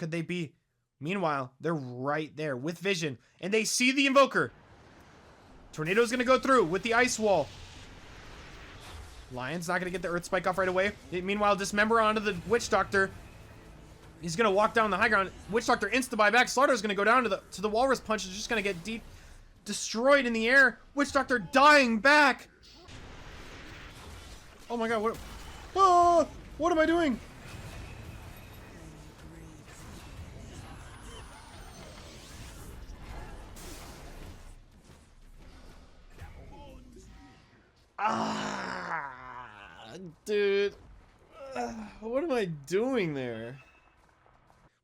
could they be? Meanwhile, they're right there with vision, and they see the Invoker. Tornado's gonna go through with the ice wall. Lion's not gonna get the Earth Spike off right away. Meanwhile, Dismember onto the Witch Doctor. He's gonna walk down the high ground. Witch Doctor insta-buy back. Slaughter's gonna go down to the Walrus Punch. It's just gonna get destroyed in the air. Witch Doctor dying back. Oh my god, what am I doing? Dude. What am I doing there?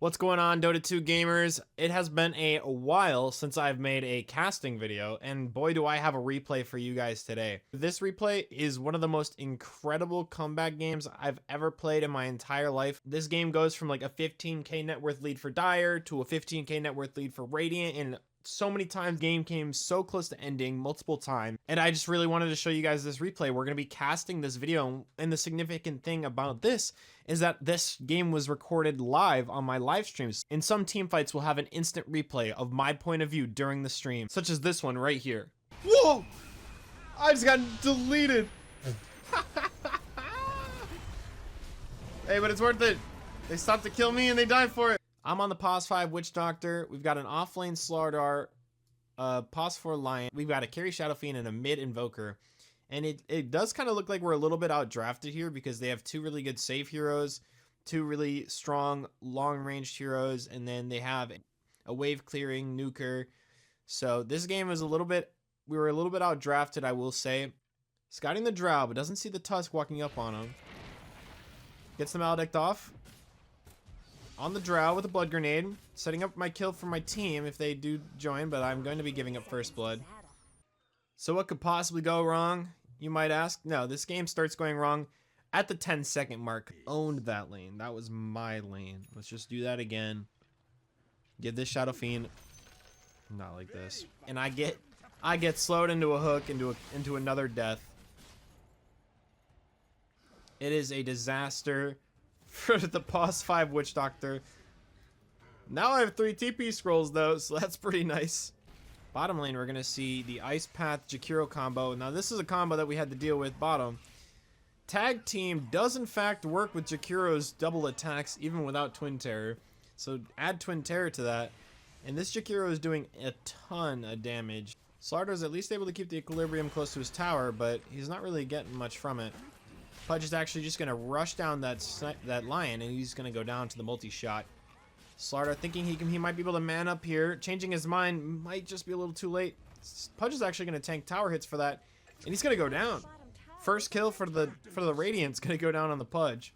What's going on, Dota 2 gamers? It has been a while since I've made a casting video, and boy do I have a replay for you guys today. This replay is one of the most incredible comeback games I've ever played in my entire life. This game goes from like a 15k net worth lead for Dire to a 15k net worth lead for Radiant, and so many times game came so close to ending multiple times, and I just really wanted to show you guys this replay. We're going to be casting this video, and the significant thing about this is that this game was recorded live on my live streams. In some team fights, we'll have an instant replay of my point of view during the stream, such as this one right here. Whoa! I just got deleted. Hey, but it's worth it. They stopped to kill me and they died for it. I'm on the Pos 5 Witch Doctor. We've got an offlane Slardar, Pos 4 Lion. We've got a carry Shadow Fiend and a mid Invoker. And it does kind of look like we're a little bit outdrafted here because they have two really good save heroes, two really strong long-ranged heroes, and then they have a wave clearing nuker. So this game is we were a little bit outdrafted, I will say. Scouting the Drow, but doesn't see the Tusk walking up on him. Gets the Maledict off. On the Drow with a Blood Grenade, setting up my kill for my team if they do join, but I'm going to be giving up first blood. So what could possibly go wrong, you might ask? No, this game starts going wrong at the 10-second mark. Owned that lane. That was my lane. Let's just do that again. Give this Shadow Fiend. Not like this. And I get slowed into a hook, into another death. It is a disaster for the Pos 5 Witch Doctor. Now I have 3 TP scrolls though, so that's pretty nice. Bottom lane, we're gonna see the Ice Path Jakiro combo. Now this is a combo that we had to deal with bottom. Tag team does in fact work with Jakiro's double attacks even without Twin Terror. So add Twin Terror to that. And this Jakiro is doing a ton of damage. Slardar's at least able to keep the equilibrium close to his tower, but he's not really getting much from it. Pudge is actually just going to rush down that lion, and he's going to go down to the multi-shot. Slardar thinking he might be able to man up here. Changing his mind might just be a little too late. Pudge is actually going to tank tower hits for that, and he's going to go down. First kill for the Radiant's going to go down on the Pudge.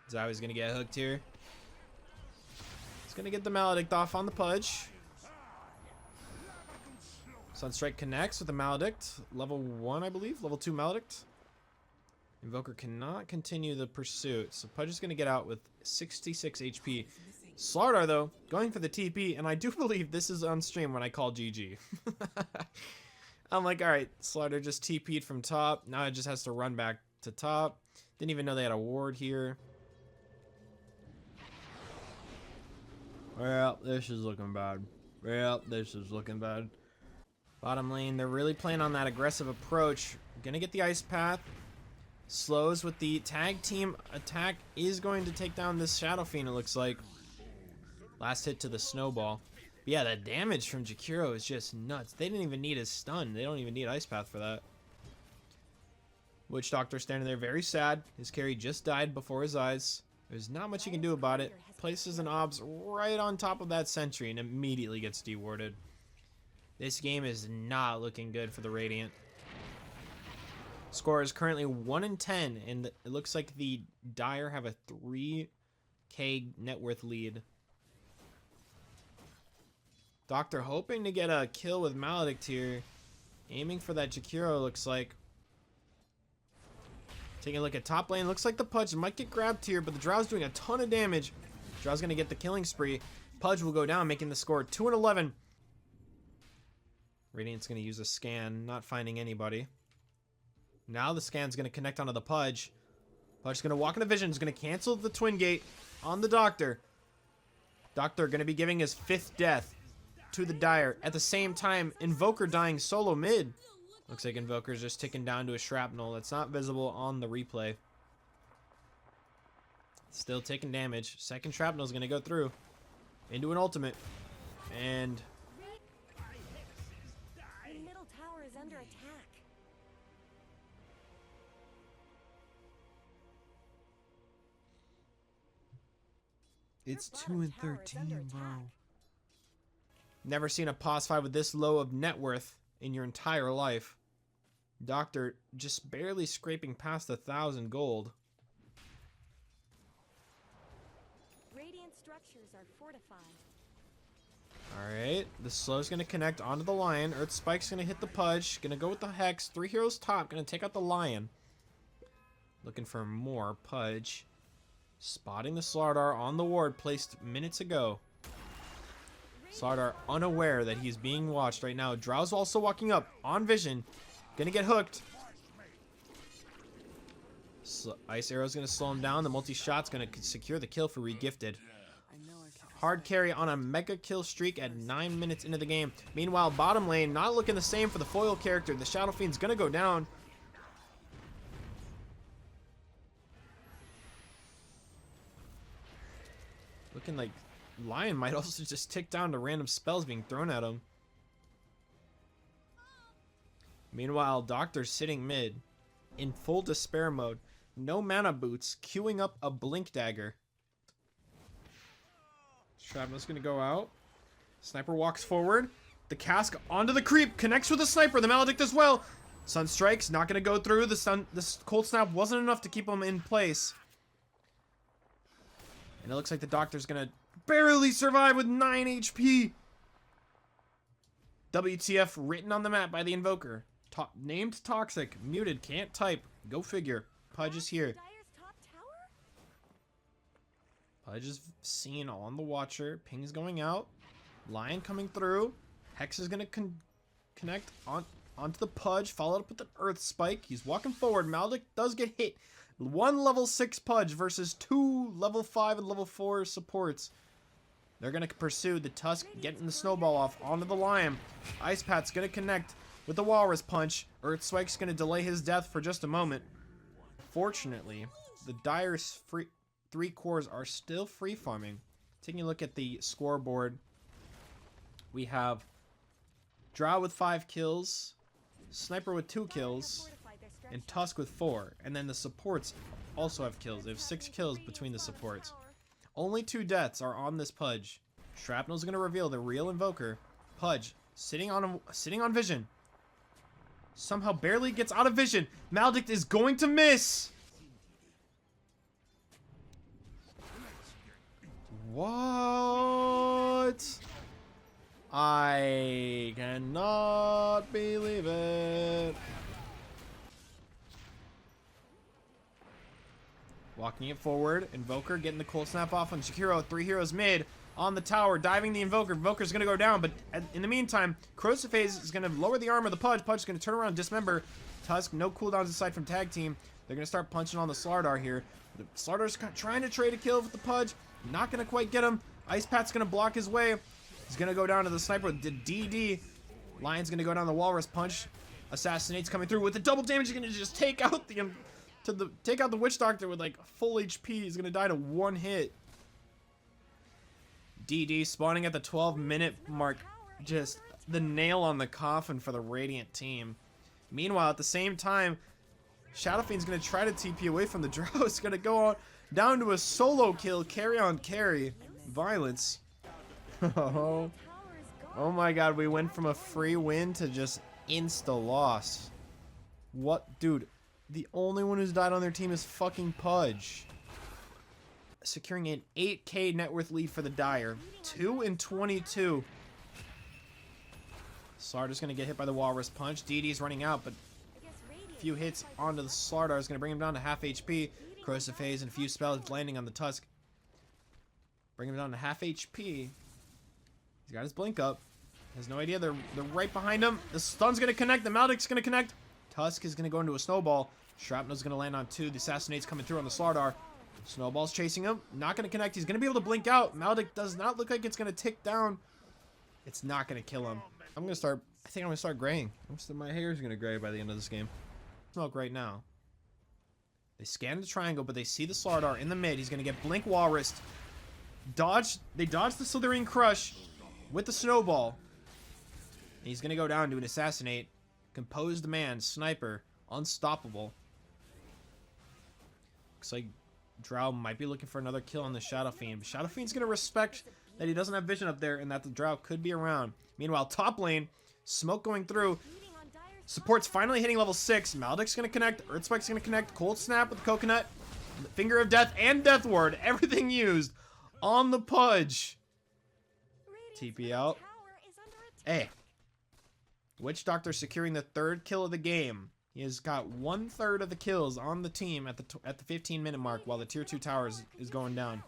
Zowie going to get hooked here. He's going to get the Maledict off on the Pudge. Sunstrike connects with the Maledict. Level 1, I believe. Level 2 Maledict. Invoker cannot continue the pursuit, so Pudge is going to get out with 66 HP. Slardar, though, going for the TP, and I do believe this is on stream when I call GG. I'm like, alright, Slardar just TP'd from top. Now it just has to run back to top. Didn't even know they had a ward here. Well, this is looking bad. Well, this is looking bad. Bottom lane, they're really playing on that aggressive approach. Gonna get the Ice Path. Slows with the tag team attack is going to take down this Shadow Fiend, it looks like. Last hit to the snowball. But yeah, that damage from Jakiro is just nuts. They didn't even need his stun. They don't even need Ice Path for that. Witch Doctor standing there very sad. His carry just died before his eyes. There's not much he can do about it. Places an obs right on top of that sentry and immediately gets dewarded. This game is not looking good for the Radiant. Score is currently 1-10, and it looks like the Dire have a 3k net worth lead. Doctor hoping to get a kill with Maledict here. Aiming for that Jakiro, looks like. Taking a look at top lane. Looks like the Pudge might get grabbed here, but the Drow's doing a ton of damage. Drow's going to get the killing spree. Pudge will go down, making the score 2-11. Radiant's going to use a scan, not finding anybody. Now the scan's going to connect onto the Pudge. Pudge's going to walk into vision. He's going to cancel the Twin Gate on the Doctor. Doctor gonna be giving his 5th death to the Dire. At the same time, Invoker dying solo mid. Looks like Invoker's just ticking down to a shrapnel that's not visible on the replay. Still taking damage. Second shrapnel's gonna go through into an ultimate. And the middle tower is under attack. it's 2 and 13, bro. Never seen a pos 5 with this low of net worth in your entire life. Doctor just barely scraping past 1,000 gold. Radiant structures are fortified. Alright, the slow's gonna connect onto the lion. Earth Spike's gonna hit the Pudge. Gonna go with the Hex. 3 heroes top. Gonna take out the lion. Looking for more Pudge. Spotting the Slardar on the ward placed minutes ago. Slardar unaware that he's being watched right now. Drow's also walking up on vision. Gonna get hooked. Ice Arrow's gonna slow him down. The multi-shot's gonna secure the kill for Regifted. Hard carry on a mega kill streak at 9 minutes into the game. Meanwhile, bottom lane not looking the same for the foil character. The Shadow Fiend's gonna go down. Looking like Lion might also just tick down to random spells being thrown at him. Meanwhile, Doctor's sitting mid in full despair mode. No mana boots, queuing up a blink dagger. Shrapnel's gonna go out. Sniper walks forward. The cask onto the creep, connects with the sniper, the Maledict as well. Sunstrike's not gonna go through. This cold snap wasn't enough to keep him in place. And it looks like the Doctor's gonna barely survive with 9 HP. WTF written on the map by the Invoker. Named Toxic, muted, can't type. Go figure. Pudge is here. Pudge is seen on the Watcher. Ping's going out. Lion coming through. Hex is gonna connect onto the Pudge, followed up with an Earth Spike. He's walking forward. Maledict does get hit. 1 level 6 Pudge versus 2 level 5 and level 4 supports. They're gonna pursue the Tusk, getting the snowball off onto the Lion. Ice Pat's gonna connect with the Walrus Punch. Earth Spike's gonna delay his death for just a moment. Fortunately, the Dire's 3 cores are still free farming. Taking a look at the scoreboard, we have Drow with 5 kills, Sniper with 2 kills, and Tusk with 4. And then the supports also have kills. They have 6 kills between the supports. Only 2 deaths are on this Pudge. Shrapnel's gonna reveal the real Invoker. Pudge sitting on vision. Somehow barely gets out of vision. Maledict is going to miss. What? I cannot believe it. Walking it forward. Invoker getting the cold snap off on Shakiro. 3 heroes mid on the tower. Diving the Invoker. Invoker's going to go down. But in the meantime, Crucifix is going to lower the armor of the Pudge. Pudge is going to turn around and dismember. Tusk, no cooldowns aside from tag team. They're going to start punching on the Slardar here. The Slardar's trying to trade a kill with the Pudge. Not going to quite get him. Ice Pat's going to block his way. He's going to go down to the Sniper with the DD. Lion's going to go down the Walrus Punch. Assassinate's coming through with the double damage. He's going to just take out the Witch Doctor with like full HP. He's going to die to 1 hit. DD spawning at the 12-minute mark. Just the nail on the coffin for the Radiant team. Meanwhile, at the same time, Shadow Fiend's going to try to TP away from the Drow. It's going to go on down to a solo kill. Carry on carry. Violence. Oh my god, we went from a free win to just insta loss. What? Dude, the only one who's died on their team is fucking Pudge. Securing an 8k net worth lead for the Dire. 2 and 22. Slardar's gonna get hit by the Walrus Punch. DD's running out, but a few hits onto the Slardar is gonna bring him down to half HP. Crucifix and a few spells landing on the Tusk. Bring him down to half HP. He's got his blink up. Has no idea they're right behind him. The stun's gonna connect. The Maledict's gonna connect. Tusk is gonna go into a snowball. Shrapnel's gonna land on 2. The Assassinate's coming through on the Slardar. Snowball's chasing him. Not going to connect. He's going to be able to blink out. Maldic does not look like it's going to tick down. It's not going to kill him. I'm going to start... I think I'm going to start graying. My hair is going to gray by the end of this game. Smoke right now. They scan the triangle, but they see the Slardar in the mid. He's going to get Blink Walrus. They dodge the Slithering Crush with the Snowball. And he's going to go down to an Assassinate. Composed man, Sniper, unstoppable. Looks like Drow might be looking for another kill on the Shadow Fiend. But Shadow Fiend's going to respect that he doesn't have vision up there and that the Drow could be around. Meanwhile, top lane, smoke going through. Support's finally hitting level 6. Maldic's going to connect. Earthspike's going to connect. Cold Snap with the Coconut. Finger of Death and Death Ward. Everything used on the Pudge. TP out. Hey. Witch Doctor securing the 3rd kill of the game. He has got 1/3 of the kills on the team at the 15-minute mark while the tier 2 tower is going down.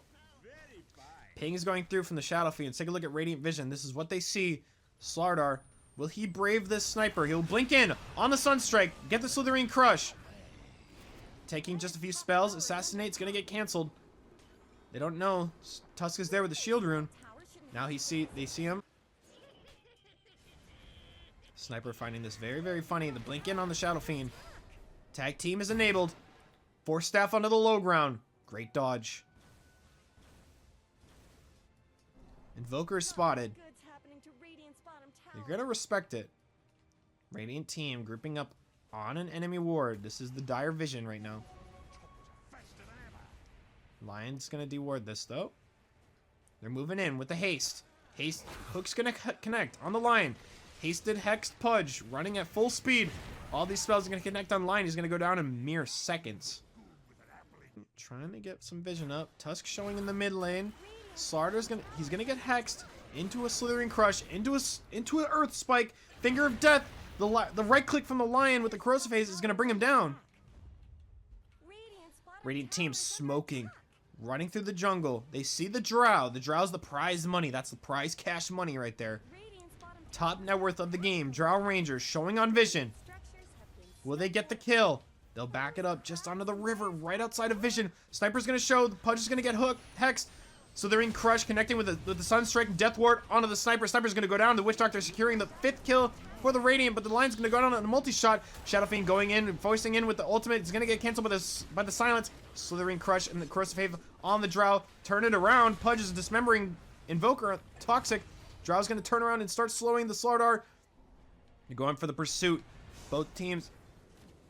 Ping is going through from the Shadow Fiend. Take a look at Radiant Vision. This is what they see. Slardar. Will he brave this sniper? He'll blink in on the Sunstrike. Get the Slithering Crush. Taking just a few spells. Assassinate's going to get canceled. They don't know. Tusk is there with the shield rune. Now they see him. Sniper finding this very, very funny. The blink in on the Shadow Fiend. Tag team is enabled. Force staff onto the low ground. Great dodge. Invoker is spotted. You're gonna respect it. Radiant team grouping up on an enemy ward. This is the dire vision right now. Lion's gonna deward this though. They're moving in with the haste. Hook's gonna connect on the Lion. Hasted Hexed Pudge running at full speed. All these spells are gonna connect on Lion. He's gonna go down in mere seconds. Trying to get some vision up. Tusk showing in the mid lane. Slardar's gonna get hexed into a Slithering Crush, into an Earth Spike, Finger of Death. The right click from the Lion with the Corrosive Haze is gonna bring him down. Radiant team smoking, running through the jungle. They see the Drow. The Drow's the prize money. That's the prize cash money right there. Top net worth of the game. Drow Rangers showing on vision. Will they get the kill? They'll back it up just onto the river right outside of vision. Sniper's gonna show. The Pudge is gonna get hexed. So they're in Crush, connecting with the Sunstrike and Death Ward onto the Sniper. Sniper's going to go down. The Witch Doctor securing the 5th kill for the Radiant, but the Lion's going to go down on a multi-shot. Shadow Fiend going in and voicing in with the ultimate. It's going to get canceled by the Silence. Slithering Crush and the Corrosive Haze on the Drow. Turn it around. Pudge is dismembering Invoker. Toxic. Drow's going to turn around and start slowing the Slardar. They're going for the pursuit. Both teams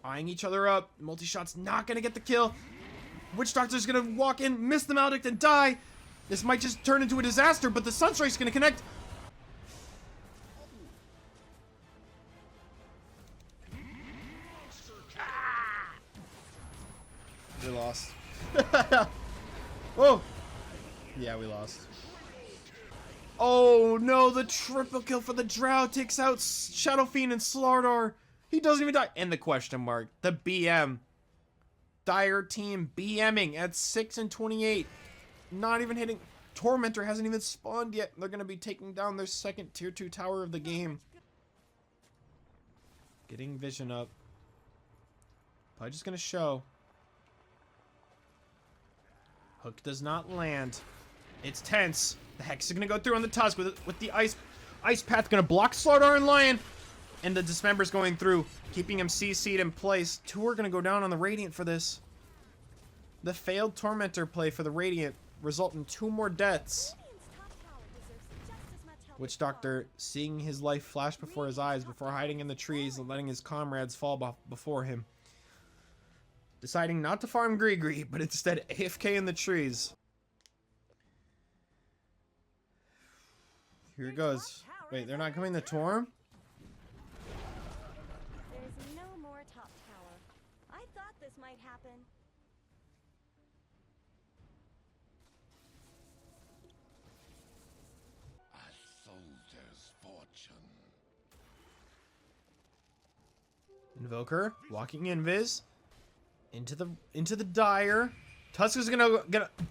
eyeing each other up. Multi-shot's not going to get the kill. Witch Doctor's going to walk in, miss the Maldic, and die. This might just turn into a disaster, but the Sunstrike's gonna connect. We lost. Oh! Yeah, we lost. Oh no, the triple kill for the Drow takes out Shadow Fiend and Slardar. He doesn't even die. And the question mark. The BM. Dire team BMing at 6 and 28. Not even hitting. Tormentor hasn't even spawned yet. They're going to be taking down their 2nd tier 2 tower of the game. Getting vision up. Pudge is going to show. Hook does not land. It's tense. The Hex is going to go through on the Tusk with the Ice Path. Going to block Slardar and Lion. And the Dismember's going through, keeping him CC'd in place. 2 are going to go down on the Radiant for this. The failed Tormentor play for the Radiant result in 2 more deaths. Witch Doctor seeing his life flash before his eyes before hiding in the trees and letting his comrades fall before him. Deciding not to farm Gree, but instead AFK in the trees. Here it goes. Wait, they're not coming to Torm? There's no more top tower. I thought this might happen. Invoker walking invis into the Dire. Tusk is gonna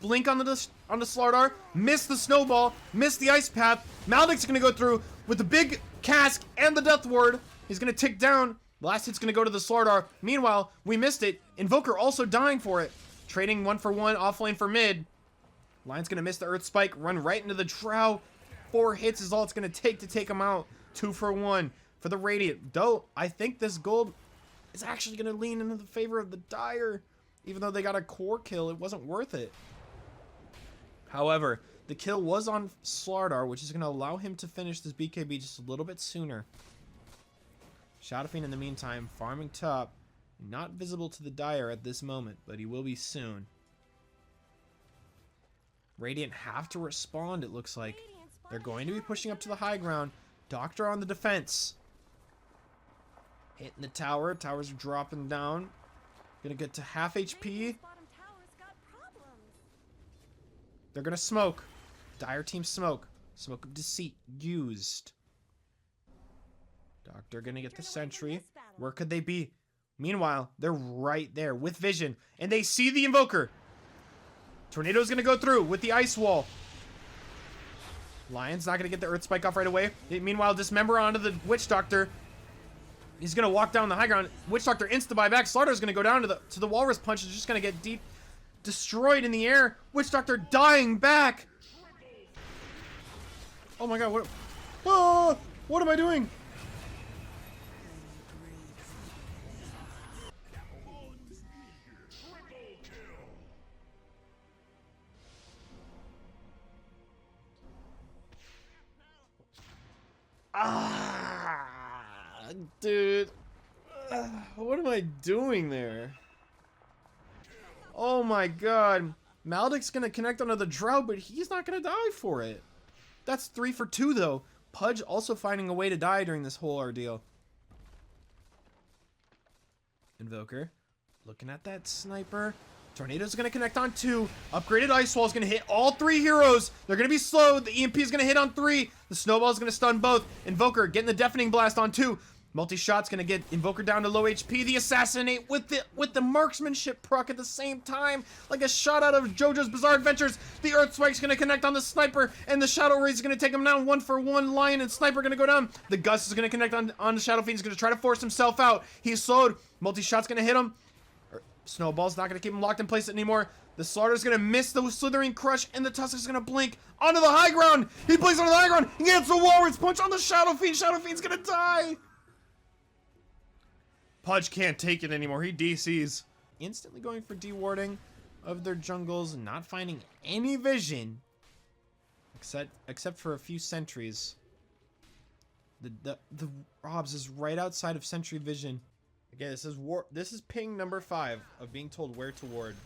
blink on the Slardar, miss the Snowball, miss the Ice Path. Maldic's gonna go through with the big cask and the Death Ward. He's gonna tick down. Last hit's gonna go to the Slardar. Meanwhile, we missed it. Invoker also dying for it. Trading 1-for-1, off lane for mid. Lion's gonna miss the Earth Spike, run right into the Drow. 4 hits is all it's gonna take him out. 2-for-1 for the Radiant. Though, I think this gold is actually gonna lean into the favor of the Dire. Even though they got a core kill, it wasn't worth it. However, the kill was on Slardar, which is gonna allow him to finish this BKB just a little bit sooner. Shadowfiend in the meantime, farming top. Not visible to the Dire at this moment, but he will be soon. Radiant have to respond, it looks like. They're going to be pushing up to the high ground. Doctor on the defense. Hitting the tower. Towers are dropping down. Gonna get to half HP. They're gonna smoke. Dire team smoke. Smoke of deceit used. Doctor gonna get the sentry. Where could they be? Meanwhile, they're right there with vision. And they see the Invoker. Tornado's gonna go through with the ice wall. Lion's not gonna get the Earth Spike off right away. Meanwhile, dismember onto the Witch Doctor. He's gonna walk down the high ground. Witch Doctor insta buyback. Slardar gonna go down to the Walrus Punch. It's just gonna get deep destroyed in the air. Witch Doctor dying back. Oh my god, what? Oh, what am I doing? Dude. What am I doing there? Oh my god. Maldek's gonna connect onto the Drought, but he's not gonna die for it. That's 3 for 2 though. Pudge also finding a way to die during this whole ordeal. Invoker. Looking at that sniper. Tornado's gonna connect on 2. Upgraded Ice Wall is gonna hit all 3 heroes. They're gonna be slowed. The EMP is gonna hit on 3. The Snowball is gonna stun both. Invoker getting the Deafening Blast on 2. Multi-shot's gonna get Invoker down to low HP. The Assassinate with the marksmanship proc at the same time. Like a shot out of JoJo's Bizarre Adventures. The Earth Spike's gonna connect on the Sniper. And the Shadow Rays is gonna take him down 1-for-1. Lion and Sniper gonna go down. The Gus is gonna connect on the Shadowfiend. He's gonna try to force himself out. He's slowed. Multi-shot's gonna hit him. Snowball's not gonna keep him locked in place anymore. The Slardr's gonna miss the Slithering Crush, and the Tusk is gonna blink onto the high ground. He blinks onto the high ground. He gets the Walrus Punch on the Shadowfiend. Shadowfiend's gonna die. Pudge can't take it anymore. He DCs. Instantly going for dewarding of their jungles, not finding any vision, except for a few sentries. The Robs is right outside of sentry vision. Again, this is ping number 5 of being told where to ward.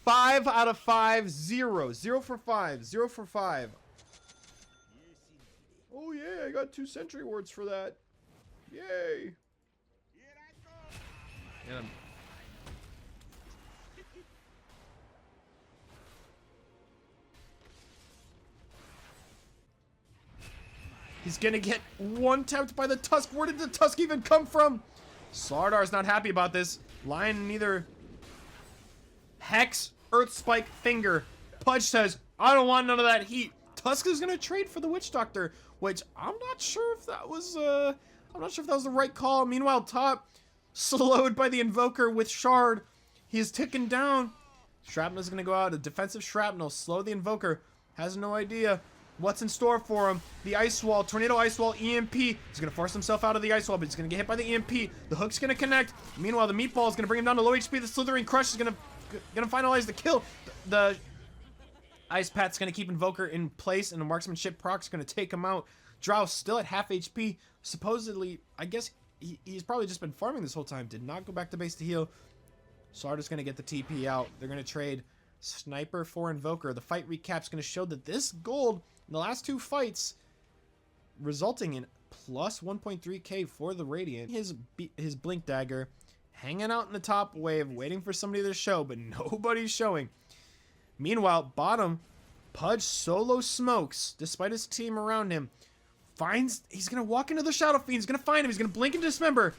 5 out of 5, 0. 0 for 5. 0 for 5. Oh yeah, I got 2 sentry wards for that. Yay. Get him. He's gonna get one tapped by the Tusk. Where did the Tusk even come from? Slardar's not happy about this. Lion neither. Hex, Earth Spike, Finger. Pudge says, I don't want none of that heat. Tusk is gonna trade for the Witch Doctor, which I'm not sure if that was the right call. Meanwhile, top slowed by the Invoker with Shard. He is ticking down. Shrapnel's gonna go out. A defensive Shrapnel. Slow the Invoker. Has no idea what's in store for him. The Ice Wall, Tornado Ice Wall, EMP. He's gonna force himself out of the Ice Wall, but he's gonna get hit by the EMP. The Hook's gonna connect. Meanwhile, the Meatball is gonna bring him down to low HP. The Slithering Crush is gonna finalize the kill. The Ice Pat's gonna keep Invoker in place, and the Marksmanship proc's gonna take him out. Drow still at half HP. Supposedly, I guess he's probably just been farming this whole time. Did not go back to base to heal. Sarda's gonna get the TP out. They're gonna trade Sniper for Invoker. The fight recap's gonna show that this gold in the last 2 fights, resulting in plus 1.3k for the Radiant. His Blink Dagger hanging out in the top wave, waiting for somebody to show, but nobody's showing. Meanwhile, bottom, Pudge solo smokes, despite his team around him. He's gonna walk into the Shadowfiend. He's gonna find him. He's gonna blink and dismember.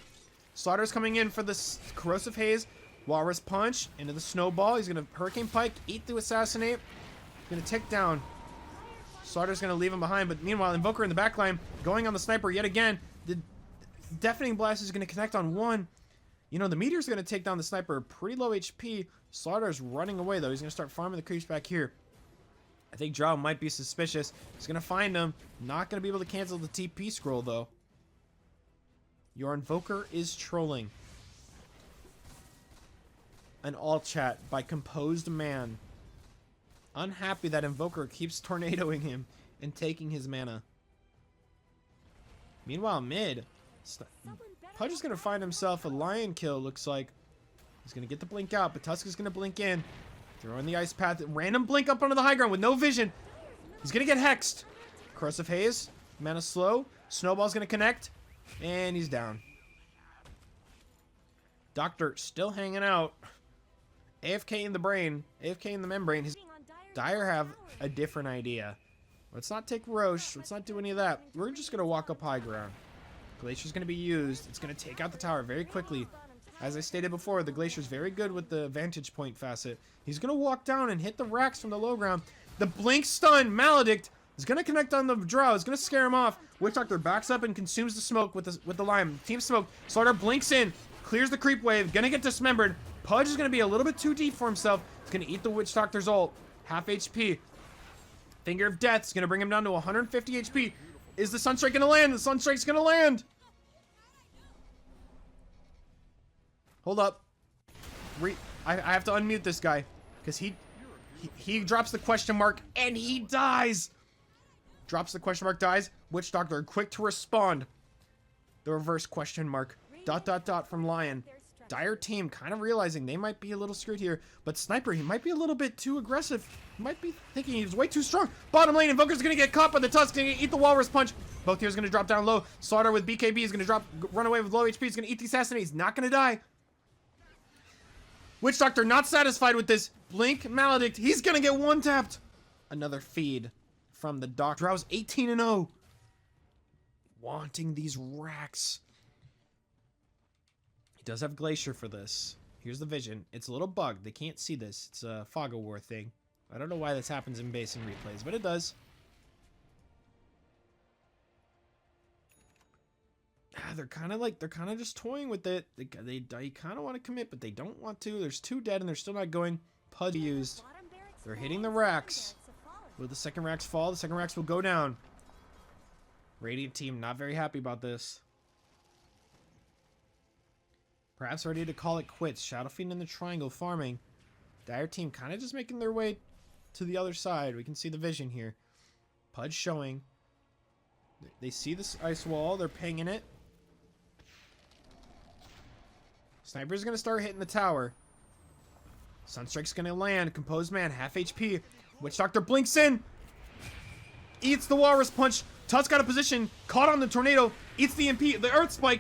Slaughter's coming in for this Corrosive Haze. Walrus Punch into the Snowball. He's gonna Hurricane Pike, eat the Assassinate. Gonna tick down. Slaughter's gonna leave him behind, but meanwhile, Invoker in the backline, going on the Sniper yet again. The Deafening Blast is gonna connect on 1. You know, the Meteor's going to take down the Sniper. Pretty low HP. Slaughter's running away, though. He's going to start farming the creeps back here. I think Drow might be suspicious. He's going to find him. Not going to be able to cancel the TP scroll, though. Your Invoker is trolling. An all chat by Composed Man. Unhappy that Invoker keeps tornadoing him and taking his mana. Meanwhile, mid, Pudge is going to find himself a lion kill, looks like. He's going to get the blink out, but Tusk is going to blink in. Throwing the ice path. Random blink up onto the high ground with no vision. He's going to get hexed. Corrosive Haze. Mana slow. Snowball's going to connect. And he's down. Doctor still hanging out. AFK in the brain. AFK in the membrane. Dire have a different idea. Let's not take Roche. Let's not do any of that. We're just going to walk up high ground. Glacier's going to be used. It's going to take out the tower very quickly. As I stated before, the Glacier's very good with the vantage point facet. He's going to walk down and hit the racks from the low ground. The blink stun Maledict is going to connect on the Drow. It's going to scare him off. Witch Doctor backs up and consumes the smoke with the Lime. Team Smoke. Slaughter blinks in. Clears the creep wave. Going to get dismembered. Pudge is going to be a little bit too deep for himself. He's going to eat the Witch Doctor's ult. Half HP. Finger of Death is going to bring him down to 150 HP. Is the Sunstrike going to land? The Sunstrike's going to land. Hold up. I have to unmute this guy. Because he drops the question mark and he dies. Drops the question mark, dies. Witch Doctor quick to respond. The reverse question mark. ... from Lion. Dire team kind of realizing they might be a little screwed here. But Sniper, he might be a little bit too aggressive. He might be thinking he's way too strong. Bottom lane, Invoker's going to get caught by the Tusk. Going to eat the Walrus Punch. Both heroes going to drop down low. Slaughter with BKB is going to run away with low HP. He's going to eat the Assassinate. He's not going to die. Witch Doctor not satisfied with this. Blink Maledict. He's going to get one-tapped. Another feed from the Doctor. Drow's 18-0. Wanting these racks. Does have Glacier for this. Here's the vision. It's a little bugged. They can't see this. It's a Fog of War thing. I don't know why this happens in base and replays, but it does. They're kind of just toying with it. They kind of want to commit, but they don't want to. There's 2 dead and they're still not going. Pudge used. They're hitting the racks. Will the second racks fall? The second racks will go down. Radiant team not very happy about this. Perhaps ready to call it quits. Shadow Fiend in the triangle farming. Dire team kind of just making their way to the other side. We can see the vision here. Pudge showing. They see this ice wall. They're pinging it. Sniper's going to start hitting the tower. Sunstrike's going to land. Composed Man, half HP. Witch Doctor blinks in. Eats the Walrus Punch. Tusk out of position. Caught on the tornado. Eats the MP. The Earth Spike.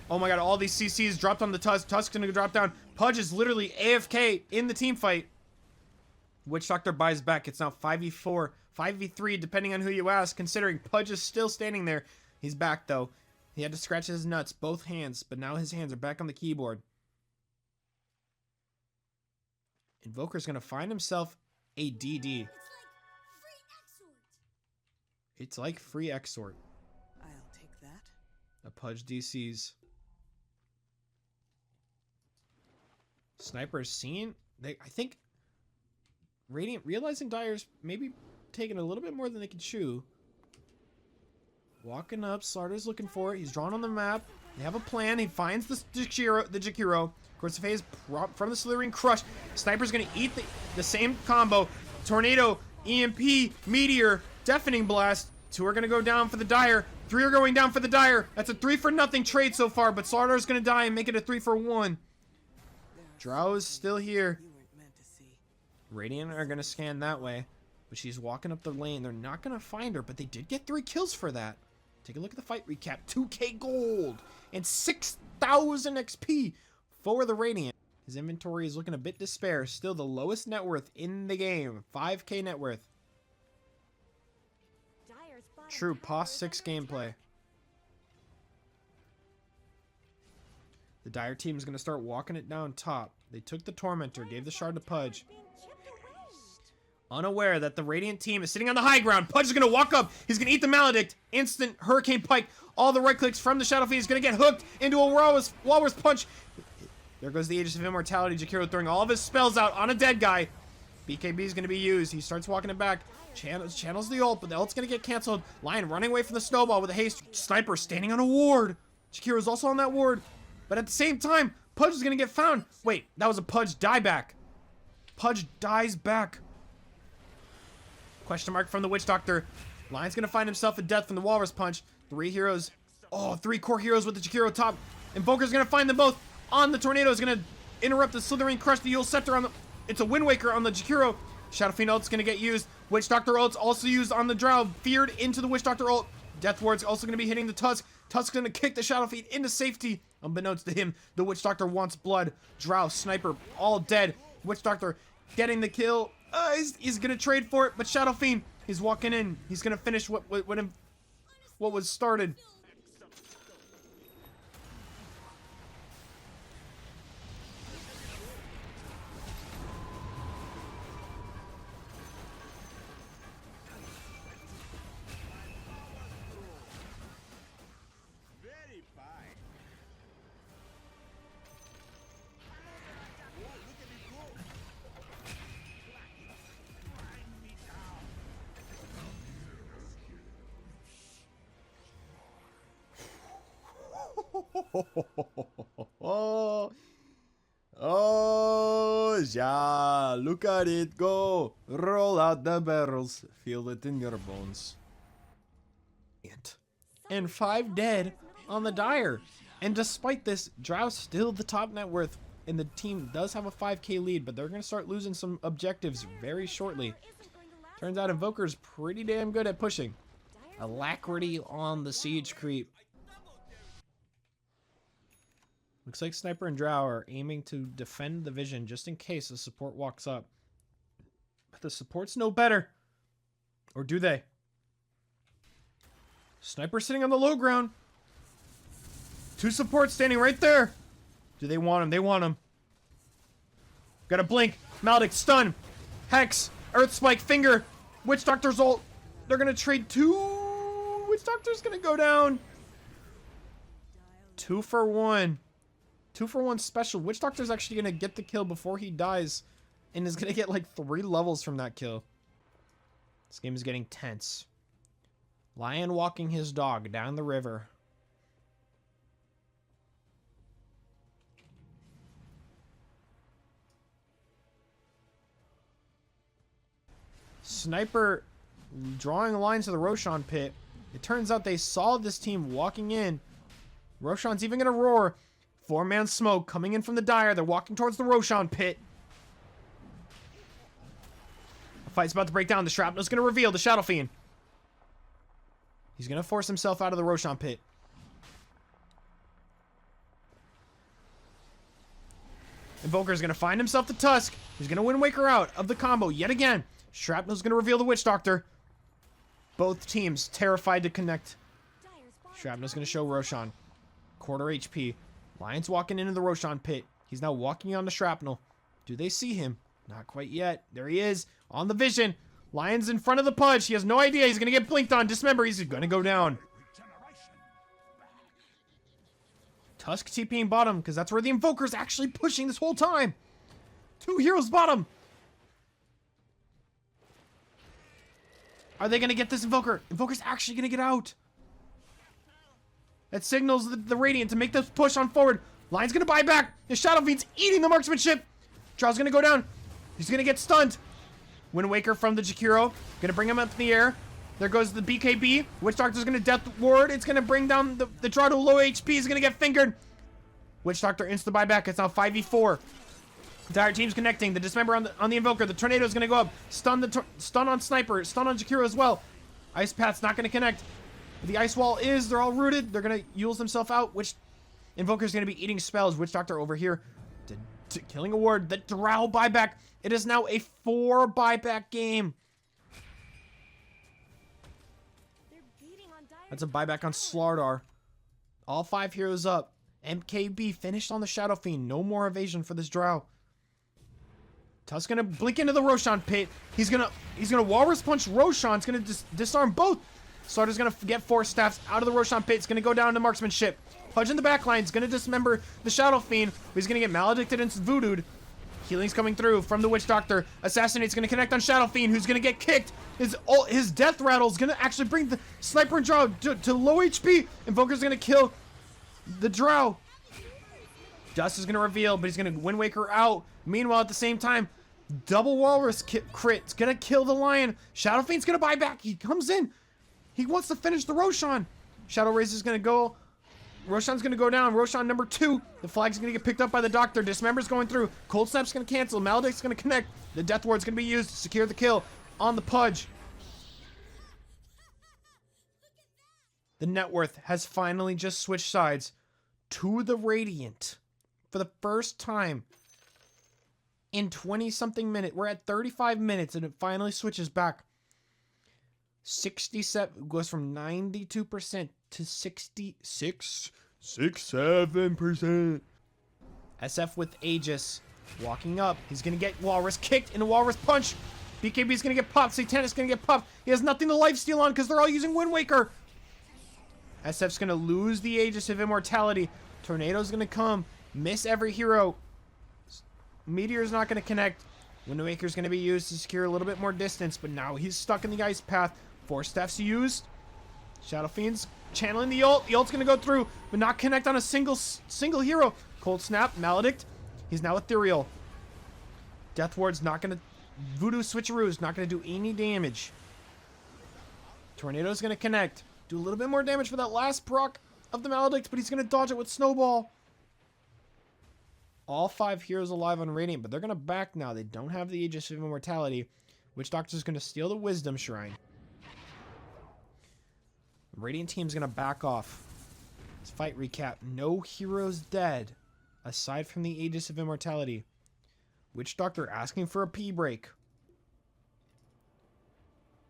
Oh my god, all these CCs dropped on the Tusk. Tusk's gonna drop down. Pudge is literally AFK in the team fight. Witch Doctor buys back. It's now 5v4, 5v3, depending on who you ask, considering Pudge is still standing there. He's back, though. He had to scratch his nuts, both hands, but now his hands are back on the keyboard. Invoker's gonna find himself a DD. It's like free Exort. I'll take that. A Pudge DCs. Sniper's seen. I think Radiant realizing Dire's maybe taking a little bit more than they can chew. Walking up, Slaughter's looking for it. He's drawn on the map. They have a plan. He finds the Jakiro. Of course, the phase from the Slithering Crush. Sniper's gonna eat the same combo. Tornado, EMP, Meteor, Deafening Blast. 2 are gonna go down for the Dire. 3 are going down for the Dire. That's a 3-for-0 trade so far, but Slaughter's gonna die and make it a 3-for-1. Drow is still here. Radiant are gonna scan that way, but she's walking up the lane. They're not gonna find her, but they did get 3 kills for that. Take a look at the fight recap. 2k gold and 6,000 XP for the Radiant. His inventory is looking a bit despair. Still the lowest net worth in the game. 5k net worth. True, POS 6 gameplay. The Dire team is going to start walking it down top. They took the Tormentor, gave the shard to Pudge. Unaware that the Radiant team is sitting on the high ground. Pudge is going to walk up. He's going to eat the Maledict. Instant Hurricane Pike. All the right clicks from the Shadow Fiend is going to get hooked into a Walrus Punch. There goes the Aegis of Immortality. Jakiro throwing all of his spells out on a dead guy. BKB is going to be used. He starts walking it back. Channels the ult, but the ult's going to get canceled. Lion running away from the snowball with a haste. Sniper standing on a ward. Jakiro's also on that ward. But at the same time, Pudge is going to get found. Wait, that was a Pudge dieback. Pudge dies back. Question mark from the Witch Doctor. Lion's going to find himself a death from the Walrus Punch. 3 heroes. Oh, 3 core heroes with the Jakiro top. Invoker's going to find them both. On the Tornado is going to interrupt the Slithering Crush, the Yule Scepter on the... It's a Wind Waker on the Jakiro. Shadow Fiend ult's going to get used. Witch Doctor ult's also used on the Drow. Feared into the Witch Doctor ult. Death Ward's also going to be hitting the Tusk. Tusk's going to kick the Shadow Fiend into safety. Unbeknownst to him, the Witch Doctor wants blood. Drow, Sniper, all dead. Witch Doctor getting the kill. He's going to trade for it, but Shadow Fiend, he's walking in. He's going to finish what was started. Oh, yeah, look at it go. Roll out the barrels. Feel it in your bones. And 5 dead on the Dire. And despite this, Drow's still the top net worth. And the team does have a 5k lead, but they're going to start losing some objectives very shortly. Turns out Invoker's pretty damn good at pushing. Alacrity on the siege creep. Looks like Sniper and Drow are aiming to defend the vision just in case the support walks up. But the supports know better. Or do they? Sniper sitting on the low ground. 2 supports standing right there. Do they want him? They want him. Got a blink. Maledict, stun. Hex. Earth Spike, Finger. Witch Doctor's ult. They're going to trade 2. Witch Doctor's going to go down. 2 for 1. 2 for 1 special. Witch Doctor's actually going to get the kill before he dies. And is going to get like 3 levels from that kill. This game is getting tense. Lion walking his dog down the river. Sniper drawing lines to the Roshan pit. It turns out they saw this team walking in. Roshan's even going to roar. 4-man smoke coming in from the Dire. They're walking towards the Roshan pit. The fight's about to break down. The Shrapnel's going to reveal the Shadow Fiend. He's going to force himself out of the Roshan pit. Invoker's going to find himself the Tusk. He's going to Wind Waker out of the combo yet again. Shrapnel's going to reveal the Witch Doctor. Both teams terrified to connect. Shrapnel's going to show Roshan. Quarter HP. Lion's walking into the Roshan pit. He's now walking on the Shrapnel. Do they see him? Not quite yet. There he is. On the vision. Lion's in front of the Pudge. He has no idea. He's going to get blinked on. Dismember. He's going to go down. Tusk TPing bottom because that's where the Invoker's actually pushing this whole time. 2 heroes bottom. Are they going to get this Invoker? Invoker's actually going to get out. That signals the Radiant to make this push on forward. Lion's going to buy back. The Shadow Fiend's eating the marksmanship. Drow's going to go down. He's going to get stunned. Wind Waker from the Jakiro. Going to bring him up in the air. There goes the BKB. Witch Doctor's going to Death Ward. It's going to bring down the Drow to low HP. He's going to get fingered. Witch Doctor insta buyback. It's now 5v4. Entire team's connecting. The Dismember on the Invoker. The Tornado's going to go up. Stun on Sniper. Stun on Jakiro as well. Ice Path's not going to connect. The Ice Wall is. They're all rooted. They're going to Yules themselves out. Witch Invoker's going to be eating spells. Witch Doctor over here. Killing a ward. The Drow buyback. It is now a 4 buyback game. That's a buyback on Slardar. All 5 heroes up. MKB finished on the Shadow Fiend. No more evasion for this Drow. Tusk's gonna blink into the Roshan pit. He's gonna Walrus Punch Roshan. It's gonna disarm both. Slaughter's gonna get 4 staffs out of the Roshan pit. It's gonna go down to marksmanship. Pudge in the back line. He's gonna dismember the Shadow Fiend. He's gonna get maledicted and voodooed. Healing's coming through from the Witch Doctor. Assassinate's gonna connect on Shadow Fiend, who's gonna get kicked. His death rattle's gonna actually bring the Sniper and Drow to low HP. Invoker's gonna kill the Drow. Dust is gonna reveal, but he's gonna Wind Waker out. Meanwhile, at the same time, double Walrus crit. It's gonna kill the Lion. Shadow Fiend's gonna buy back. He comes in. He wants to finish the Roshan. Shadow Razor's gonna go. Roshan's gonna go down. Roshan number 2. The flag's gonna get picked up by the Doctor. Dismember's going through. Cold Snap's gonna cancel. Maledict's gonna connect. The Death Ward's gonna be used to secure the kill on the Pudge. The net worth has finally just switched sides to the Radiant for the first time in 20-something minutes. We're at 35 minutes and it finally switches back. 67 goes from 92% to 67%. SF with Aegis walking up. He's gonna get Walrus kicked into Walrus Punch. BKB's gonna get popped. Satanic's gonna get popped. He has nothing to lifesteal on because they're all using Wind Waker. SF's gonna lose the Aegis of Immortality. Tornado's gonna come. Miss every hero. Meteor's not gonna connect. Wind Waker's gonna be used to secure a little bit more distance, but now he's stuck in the ice path. 4 staffs used. Shadow Fiend's channeling the ult. The ult's gonna go through, but not connect on a single hero. Cold Snap, Maledict. He's now ethereal. Death Ward's not gonna Voodoo Switcheroo is not gonna do any damage. Tornado's gonna connect. Do a little bit more damage for that last proc of the Maledict, but he's gonna dodge it with Snowball. All 5 heroes alive on Radiant, but they're gonna back now. They don't have the Aegis of Immortality. Witch Doctor's gonna steal the Wisdom Shrine. Radiant team's gonna back off. Let's fight recap. No heroes dead, aside from the Aegis of Immortality. Witch Doctor asking for a pee break.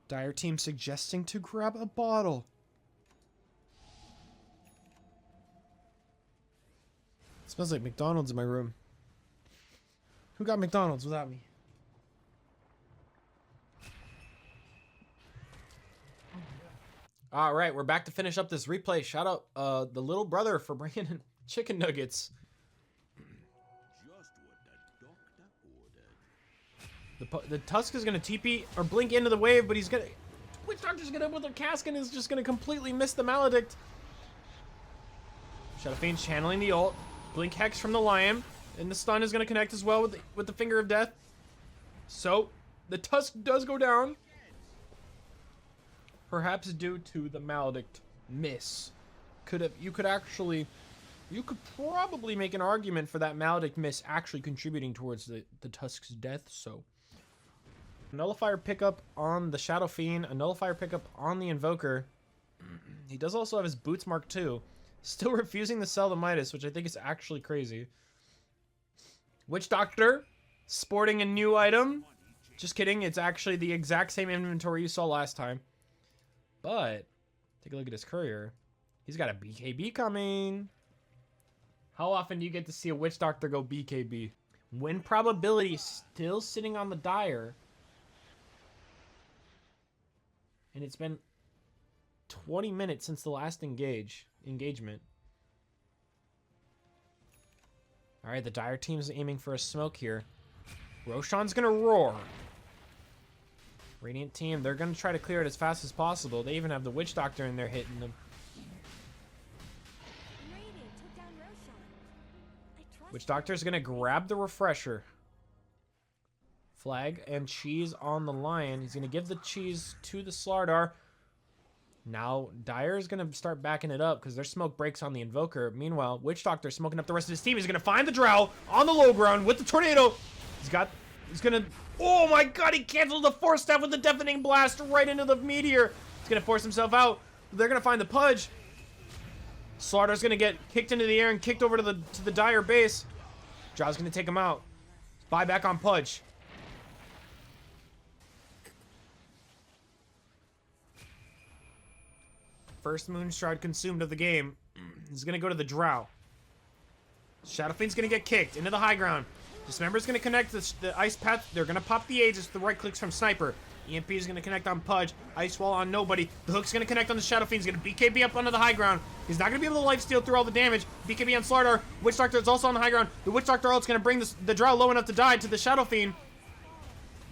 Dire team suggesting to grab a bottle. It smells like McDonald's in my room. Who got McDonald's without me? All right, we're back to finish up this replay. Shout out the little brother for bringing in chicken nuggets. The Tusk is gonna TP or blink into the wave, but he's gonna. Witch Doctor's gonna with their cask and is just gonna completely miss the Maledict. Shadow Fiend channeling the ult. Blink Hex from the Lion, and the stun is gonna connect as well with the Finger of Death. So the Tusk does go down. Perhaps due to the Maledict miss. You could probably make an argument for that Maledict miss actually contributing towards the Tusk's death. So Nullifier pickup on the Shadow Fiend, a Nullifier pickup on the Invoker. He does also have his Boots Mark II. Still refusing to sell the Midas, which I think is actually crazy. Witch Doctor sporting a new item. Just kidding, it's actually the exact same inventory you saw last time. But take a look at his courier. He's got a BKB coming. How often do you get to see a Witch Doctor go BKB? Win probability still sitting on the Dire. And it's been 20 minutes since the last engagement. All right, the Dire team's aiming for a smoke here. Roshan's gonna roar. Radiant team, they're gonna try to clear it as fast as possible. They even have the Witch Doctor in there hitting them. Witch Doctor's gonna grab the refresher. Flag and cheese on the Lion. He's gonna give the cheese to the Slardar. Now, Dire's gonna start backing it up because their smoke breaks on the Invoker. Meanwhile, Witch Doctor smoking up the rest of his team. He's gonna find the Drow on the low ground with the Tornado. He's gonna, oh my god, he canceled the Force Staff with the Deafening Blast right into the Meteor. He's gonna force himself out. They're gonna find the Pudge. Slardar's gonna get kicked into the air and kicked over to the Dire base. Drow's gonna take him out. Buy back on Pudge. First Moonshard consumed of the game. He's gonna go to the Drow. Shadow Fiend's gonna get kicked into the high ground. Dismember's gonna connect the ice path. They're gonna pop the Aegis. The right clicks from Sniper. EMP is gonna connect on Pudge. Ice Wall on nobody. The Hook's gonna connect on the Shadow Fiend. He's gonna BKB up onto the high ground. He's not gonna be able to lifesteal through all the damage. BKB on Slardar. Witch Doctor is also on the high ground. The Witch Doctor ult's gonna bring the Drow low enough to die to the Shadow Fiend.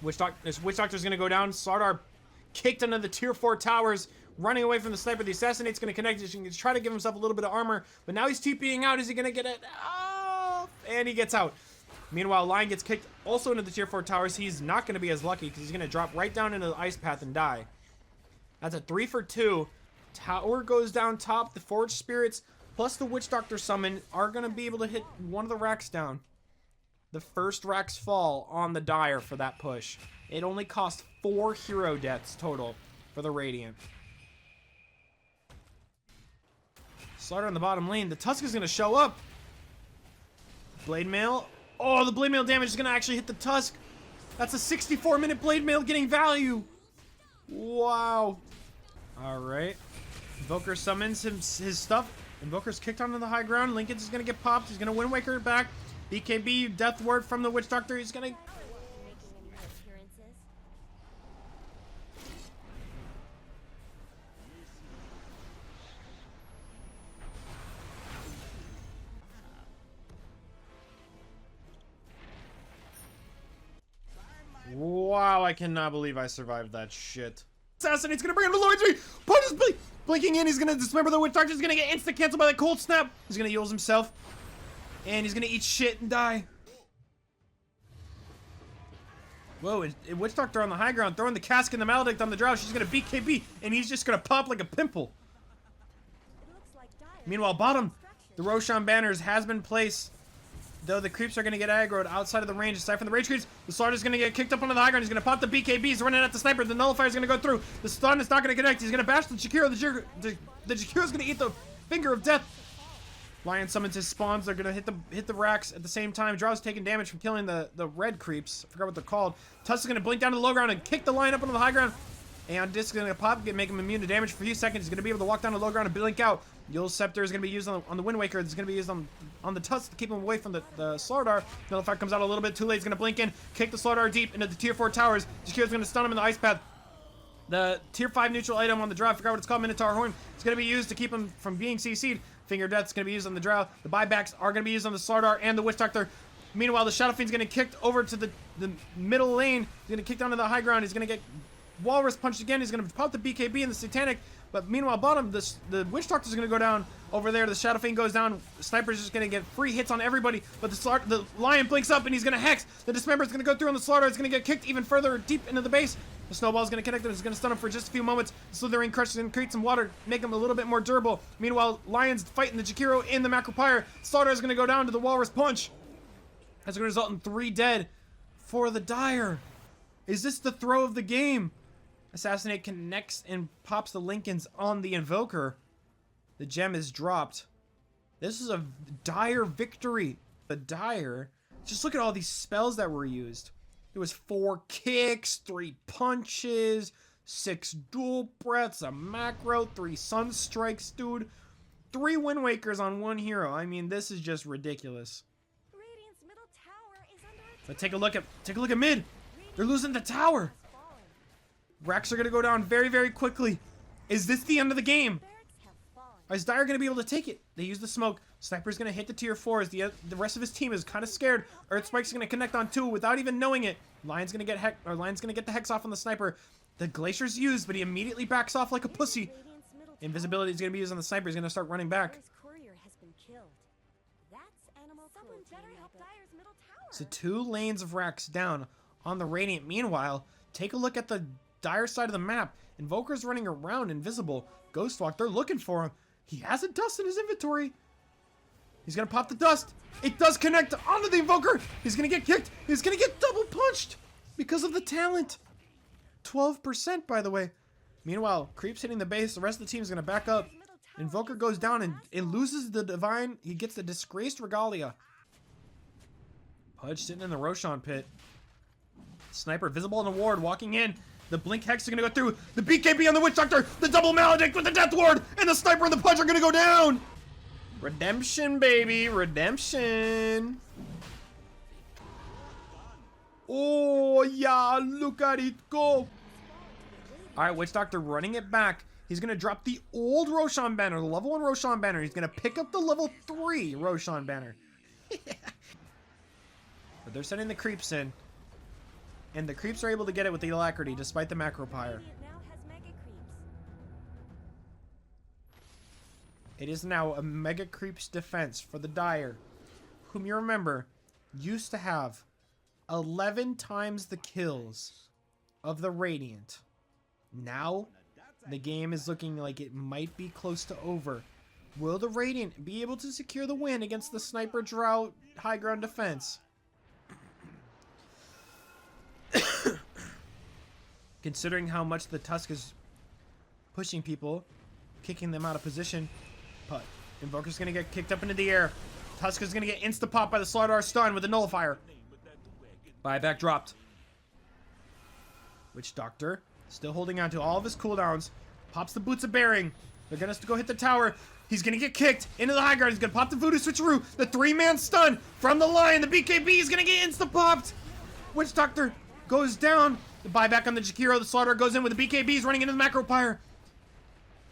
Witch Doctor's gonna go down. Slardar kicked into the tier 4 towers, running away from the Sniper. The Assassinate's gonna connect. He's gonna try to give himself a little bit of armor, but now he's TPing out. Is he gonna get it? Oh, and he gets out. Meanwhile, Lion gets kicked also into the tier 4 towers. He's not going to be as lucky because he's going to drop right down into the ice path and die. That's a 3 for 2. Tower goes down top. The Forged Spirits plus the Witch Doctor summon are going to be able to hit one of the racks down. The first racks fall on the Dire for that push. It only cost 4 hero deaths total for the Radiant. Slaughter on the bottom lane. The Tusk is going to show up. Blade Mail. Oh, the Blade Mail damage is going to actually hit the Tusk. That's a 64-minute Blade Mail getting value. Wow. All right. Invoker summons his stuff. Invoker's kicked onto the high ground. Lincoln's is going to get popped. He's going to Wind Waker it back. BKB, Death Word from the Witch Doctor. He's going to... Wow, I cannot believe I survived that shit. Assassinate's gonna bring him to low HP. Punch is blinking in. He's gonna dismember the Witch Doctor. He's gonna get insta canceled by the cold snap. He's gonna heal himself. And he's gonna eat shit and die. Whoa, and Witch Doctor on the high ground throwing the cask and the Maledict on the Drow. She's gonna BKB and he's just gonna pop like a pimple. Meanwhile, bottom, the Roshan banners has been placed. Though the creeps are going to get aggroed outside of the range, aside from the rage creeps, the Slaughter's going to get kicked up onto the high ground. He's going to pop the BKB. He's running at the Sniper. The Nullifier's going to go through. The stun is not going to connect. He's going to bash the Jakiro. The Jakiro's going to eat the Finger of Death. Lion summons his spawns. They're going to hit the racks at the same time. Draw's taking damage from killing the red creeps. I forgot what they're called. Tusk is going to blink down to the low ground and kick the Lion up onto the high ground. And Disc is going to pop, make him immune to damage for a few seconds. He's going to be able to walk down to the low ground and blink out. Yule's Scepter is going to be used on the Wind Waker. It's going to be used on the Tusk to keep him away from the Slardar. Nullifier comes out a little bit too late. He's going to blink in, kick the Slardar deep into the tier 4 towers. Jakiro's going to stun him in the ice path. The tier 5 neutral item on the Drow, I forgot what it's called, Minotaur Horn. It's going to be used to keep him from being CC'd. Finger of Death is going to be used on the Drow. The buybacks are going to be used on the Slardar and the Witch Doctor. Meanwhile, the Shadow Fiend's going to kick over to the middle lane. He's going to kick down to the high ground. He's going to get Walrus punched again. He's going to pop the BKB and the Satanic. But meanwhile, bottom, the Witch Doctor's going to go down over there. The Shadow Fiend goes down. The Sniper's just going to get free hits on everybody. But the Lion blinks up and he's going to Hex. The Dismember's going to go through on the Slaughter. It's going to get kicked even further deep into the base. The Snowball's going to connect him. It's going to stun him for just a few moments. The Slithering crushes and creates some water, make him a little bit more durable. Meanwhile, Lion's fighting the Jakiro in the Macropyre. Slaughter is going to go down to the Walrus Punch. That's going to result in 3 dead for the Dire. Is this the throw of the game? Assassinate connects and pops the Lincolns on the Invoker. The gem is dropped. This is a Dire victory. The Dire. Just look at all these spells that were used. It was 4 kicks, 3 punches, 6 dual breaths, a macro, 3 sunstrikes, dude. 3 Wind Wakers on 1 hero. I mean, this is just ridiculous. Radiant's middle tower is under attack. But take a look at mid. They're losing the tower. Racks are going to go down very, very quickly. Is this the end of the game? Is Dire going to be able to take it? They use the smoke. Sniper's going to hit the tier 4s. The rest of his team is kind of scared. Earthspike's going to connect on 2 without even knowing it. Lion's going to get the Hex off on the Sniper. The Glacier's used, but he immediately backs off like a pussy. Invisibility is going to be used on the Sniper. He's going to start running back. So 2 lanes of Racks down on the Radiant. Meanwhile, take a look at the Dire side of the map. Invoker's running around invisible. Ghostwalk, they're looking for him. He has a dust in his inventory. He's gonna pop the dust. It does connect onto the Invoker. He's gonna get kicked. He's gonna get double punched because of the talent. 12%, by the way. Meanwhile, creeps hitting the base. The rest of the team is gonna back up. Invoker goes down and it loses the Divine. He gets the Disgraced Regalia. Pudge sitting in the Roshan pit. Sniper visible in the ward, walking in. The Blink Hex are going to go through. The BKB on the Witch Doctor. The double Maledict with the Death Ward. And the Sniper and the Pudge are going to go down. Redemption, baby. Redemption. Oh, yeah, look at it go. All right, Witch Doctor running it back. He's going to drop the old Roshan banner, the level 1 Roshan banner. He's going to pick up the level 3 Roshan banner. But they're sending the creeps in. And the creeps are able to get it with the alacrity despite the macro pyre. It now has mega creeps. It is now a mega creeps defense for the Dire, whom you remember used to have 11 times the kills of the Radiant. Now, the game is looking like it might be close to over. Will the Radiant be able to secure the win against the Sniper Drought high ground defense? Considering how much the Tusk is pushing people, kicking them out of position, but Invoker's gonna get kicked up into the air. Tusk is gonna get insta-popped by the Slardar stun with a nullifier. Buyback dropped. Witch Doctor still holding on to all of his cooldowns. Pops the Boots of Bearing. They're gonna go hit the tower. He's gonna get kicked into the high ground. He's gonna pop the Voodoo Switcheroo. The 3-man stun from the Lion. The BKB is gonna get insta-popped. Witch Doctor goes down. The buyback on the Jakiro. The Slaughter goes in with the BKBs running into the Macro Pyre.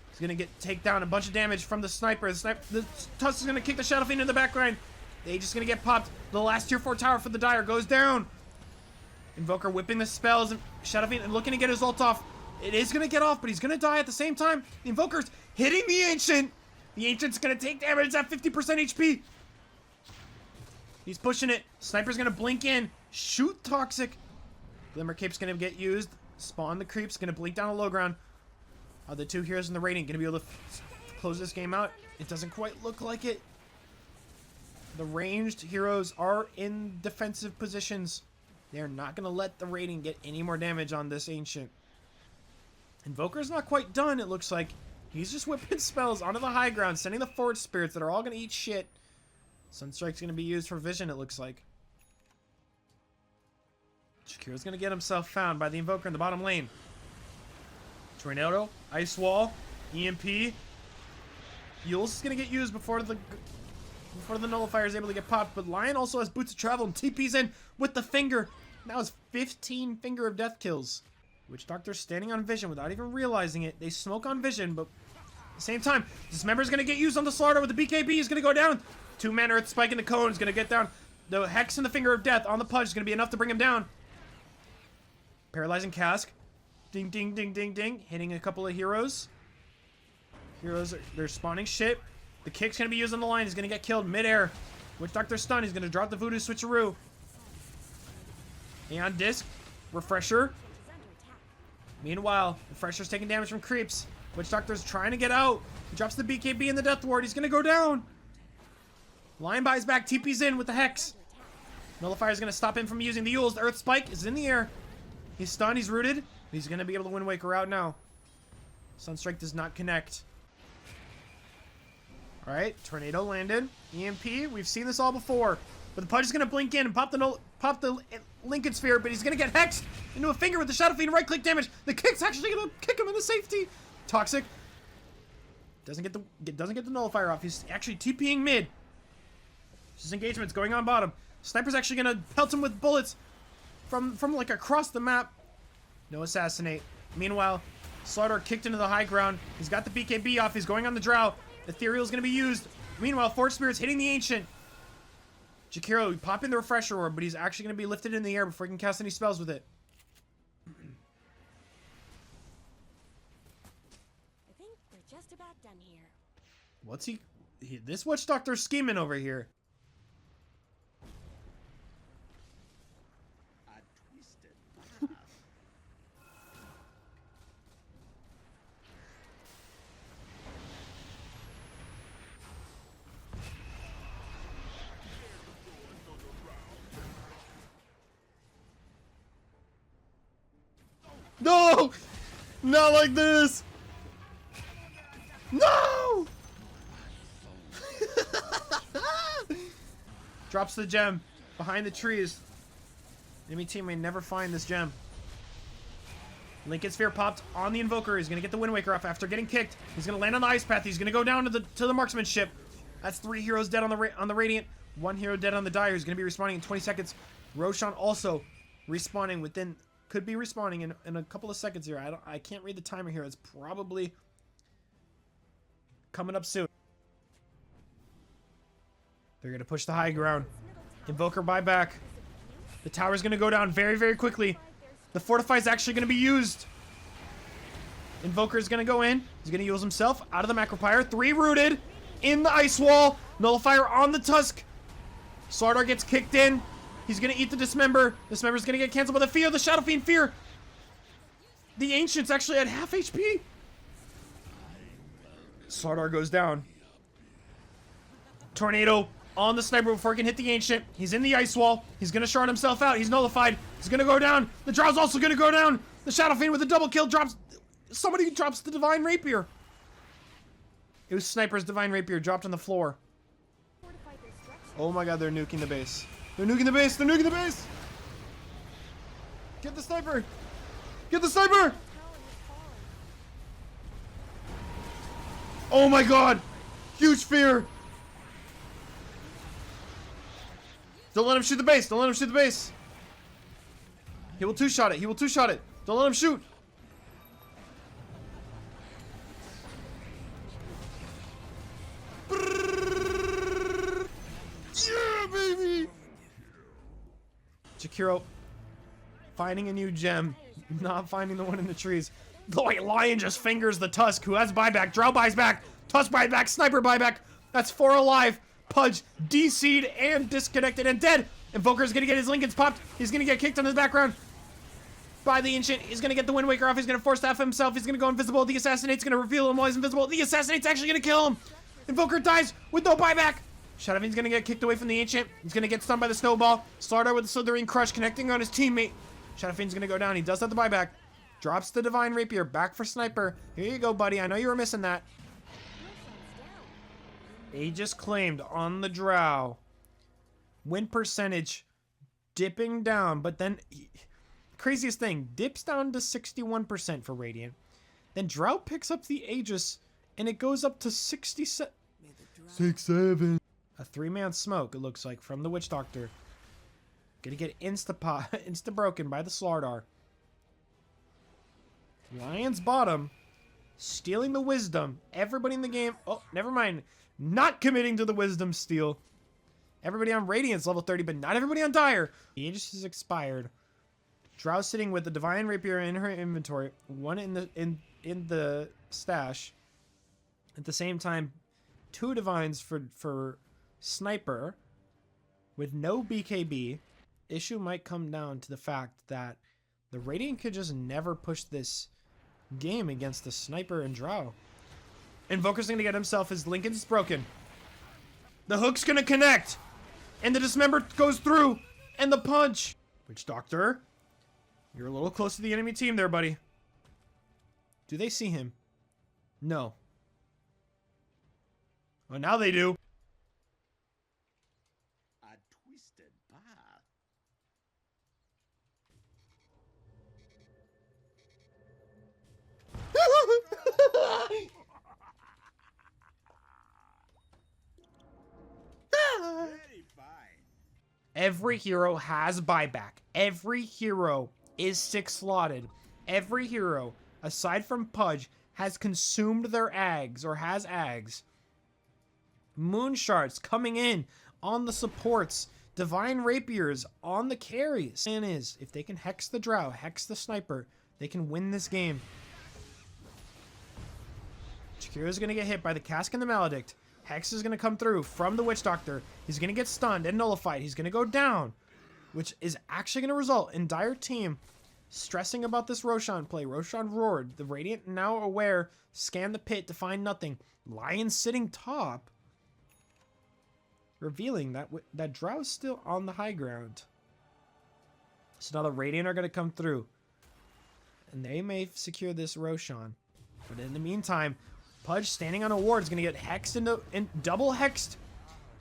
He's gonna take down a bunch of damage from the Sniper. The Tusk is gonna kick the Shadow Fiend in the background. The Aegis is gonna get popped. The last tier 4 tower for the Dire goes down. Invoker whipping the spells. And Shadow Fiend looking to get his ult off. It is gonna get off, but he's gonna die at the same time. The Invoker's hitting the Ancient. The Ancient's gonna take damage. It's at 50% HP. He's pushing it. Sniper's gonna blink in. Shoot Toxic. Glimmer Cape's gonna get used. Spawn the creeps. Gonna blink down the low ground. Are the 2 heroes in the Radiant gonna be able to close this game out? It doesn't quite look like it. The ranged heroes are in defensive positions. They're not gonna let the Radiant get any more damage on this Ancient. Invoker's not quite done, it looks like. He's just whipping spells onto the high ground, sending the Forge Spirits that are all gonna eat shit. Sunstrike's gonna be used for vision, it looks like. Shakira's gonna get himself found by the Invoker in the bottom lane. Tornado, Ice Wall, EMP. Yules is gonna get used before the Nullifier is able to get popped, but Lion also has Boots of Travel and TP's in with the Finger. Now it's 15 Finger of Death kills. Witch Doctor's standing on Vision without even realizing it. They smoke on Vision, but at the same time, Dismember is gonna get used on the Slaughter with the BKB. He's gonna go down. 2-man Earth Spike in the Cone is gonna get down. The Hex and the Finger of Death on the Pudge is gonna be enough to bring him down. Paralyzing Cask. Ding, ding, ding, ding, ding. Hitting a couple of heroes. They're spawning shit. The kick's gonna be used on the line. He's gonna get killed midair. Witch Doctor stun. He's gonna drop the Voodoo Switcheroo. Aeon Disc. Refresher. Meanwhile, Refresher's taking damage from creeps. Witch Doctor's trying to get out. He drops the BKB in the Death Ward. He's gonna go down. Lion buys back. TP's in with the Hex. Nullifier's gonna stop him from using the Yules. The Earth Spike is in the air. He's stunned. He's rooted. He's gonna be able to Wind Waker out now. Sunstrike does not connect. Alright, Tornado landed. EMP, we've seen this all before. But the Pudge is gonna blink in and pop the Lincoln Sphere, but he's gonna get hexed into a Finger with the Shadow Fiend right-click damage. The kick's actually gonna kick him into safety. Toxic doesn't get the Nullifier off. He's actually TPing mid. His engagement's going on bottom. Sniper's actually gonna pelt him with bullets from like across the map. No assassinate. Meanwhile, Slaughter kicked into the high ground. He's got the BKB off. He's going on the Drow. Ethereal's gonna be used. Meanwhile, Force Spirit's hitting the Ancient. Jakiro popping the Refresher Orb, but he's actually gonna be lifted in the air before he can cast any spells with it. I think we're just about done here. What's this Witch Doctor's scheming over here. No! Not like this! No! Drops the gem behind the trees. Enemy team may never find this gem. Lincoln Sphere popped on the Invoker. He's gonna get the Wind Waker off after getting kicked. He's gonna land on the Ice Path. He's gonna go down to the Marksmanship. That's 3 heroes dead on the Radiant. 1 hero dead on the Dire. Who's gonna be respawning in 20 seconds. Roshan also respawning within, could be respawning in a couple of seconds here. I can't read the timer here. It's probably coming up soon. They're gonna push the high ground. Invoker buyback. The tower's gonna go down very, very quickly. The fortify is actually gonna be used. Invoker is gonna go in. He's gonna use himself out of the macropyre. 3 rooted in the ice wall. Nullifier on the tusk. Slardar gets kicked in. He's gonna eat the dismember. Dismember's gonna get canceled by the fear. The Shadow Fiend fear. The ancient's actually at half HP. Slardar goes down. Tornado on the sniper before he can hit the ancient. He's in the ice wall. He's gonna shard himself out. He's nullified. He's gonna go down. The Drow's also gonna go down. The Shadow Fiend with a double kill drops. Somebody drops the Divine Rapier. It was Sniper's Divine Rapier dropped on the floor. Oh my god, they're nuking the base. They're nuking the base. They're nuking the base. Get the sniper. Get the sniper. Oh my god. Huge fear. Don't let him shoot the base. Don't let him shoot the base. He will two-shot it. He will two-shot it. Don't let him shoot. Yeah, baby. Jakiro finding a new gem. Not finding the one in the trees. Boy, Lion just fingers the Tusk, who has buyback. Drow buys back. Tusk buyback. Sniper buyback. That's 4 alive. Pudge DC'd and disconnected and dead. Invoker's gonna get his Lincolns popped. He's gonna get kicked on the background by the Ancient. He's gonna get the Wind Waker off. He's gonna force staff himself. He's gonna go invisible. The Assassinate's gonna reveal him while he's invisible. The Assassinate's actually gonna kill him. Invoker dies with no buyback. Shadow Fiend's gonna get kicked away from the Ancient. He's gonna get stunned by the Snowball. Slardar with the Slithering Crush connecting on his teammate. Shadow Fiend's gonna go down. He does have the buyback. Drops the Divine Rapier back for Sniper. Here you go, buddy. I know you were missing that. Aegis claimed on the Drow. Win percentage dipping down, but then craziest thing, dips down to 61% for Radiant. Then Drow picks up the Aegis and it goes up to 67. 6-7. A 3-man smoke, it looks like, from the Witch Doctor. Gonna get insta broken by the Slardar. Lion's bottom. Stealing the wisdom. Everybody in the game. Oh, never mind. Not committing to the wisdom steal. Everybody on Radiant's level 30, but not everybody on Dire. The Aegis is expired. Drow sitting with the Divine Rapier in her inventory. One in the stash. At the same time, 2 Divines for Sniper. With no BKB. Issue might come down to the fact that the Radiant could just never push this game against the Sniper and Drow. Invoker's gonna get himself his Lincoln's broken. The hook's gonna connect. And the Dismember goes through. And the punch. Witch Doctor. You're a little close to the enemy team there, buddy. Do they see him? No. Well, now they do. A twisted path. Very fine. Every hero has buyback. Every hero is 6-slotted. Every hero, aside from Pudge, has consumed their Ags or has Ags. Moon Shards coming in on the supports. Divine Rapiers on the carries. And is, if they can hex the Drow, hex the Sniper, they can win this game. Chikira's gonna get hit by the Cask and the Maledict. Hex is gonna come through from the Witch Doctor. He's gonna get stunned and nullified. He's gonna go down, which is actually gonna result in Dire team stressing about this Roshan play. Roshan roared. The Radiant now aware. Scan the pit to find nothing. Lion sitting top. Revealing that Drow's still on the high ground. So now the Radiant are gonna come through. And they may secure this Roshan. But in the meantime, Pudge standing on a ward is going to get hexed double hexed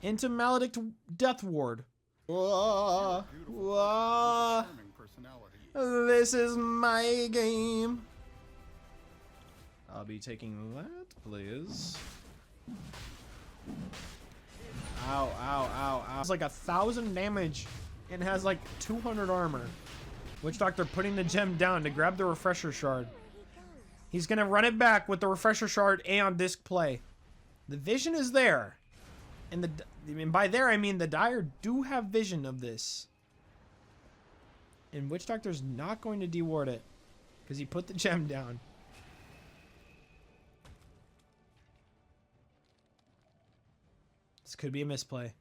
into Maledict Death Ward. Whoa, whoa. This is my game. I'll be taking that, please. Ow, ow, ow, ow. It's like 1,000 damage and has like 200 armor. Witch Doctor putting the gem down to grab the refresher shard. He's gonna run it back with the refresher shard Aeon disc play. The vision is there. And by there I mean the Dire do have vision of this. And Witch Doctor's not going to deward it. Because he put the gem down. This could be a misplay.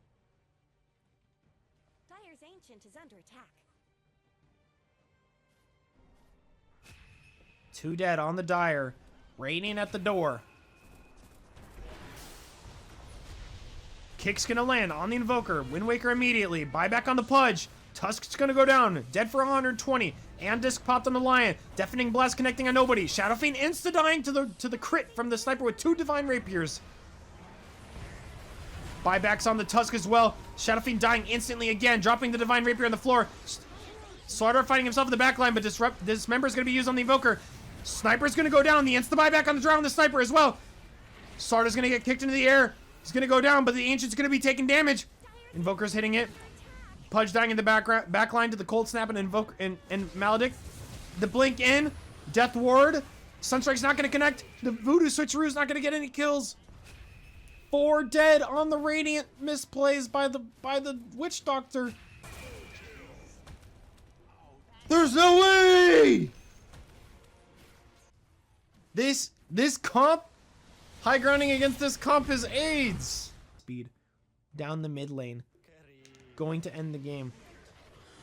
Dire's Ancient is under attack. 2 dead on the Dire. Raining at the door. Kick's gonna land on the Invoker. Wind Waker immediately. Buyback on the Pudge. Tusk's gonna go down. Dead for 120. And disc popped on the Lion. Deafening Blast connecting on nobody. Shadow Fiend insta-dying to the crit from the Sniper with 2 Divine Rapiers. Buybacks on the Tusk as well. Shadow Fiend dying instantly again. Dropping the Divine Rapier on the floor. Slaughter fighting himself in the backline, but Dismember is gonna be used on the Invoker. Sniper's gonna go down. The insta-buyback on the draw on the Sniper as well. Slaughter's gonna get kicked into the air. He's gonna go down, but the Ancient's gonna be taking damage. Invoker's hitting it. Pudge dying in the backline to the Cold Snap and Invoke and Maledict. The Blink in. Death Ward. Sunstrike's not gonna connect. The Voodoo Switcheroo's not gonna get any kills. 4 dead on the Radiant misplays by the Witch Doctor. There's no way! This comp, high grounding against this comp is AIDS. Speed down the mid lane, going to end the game.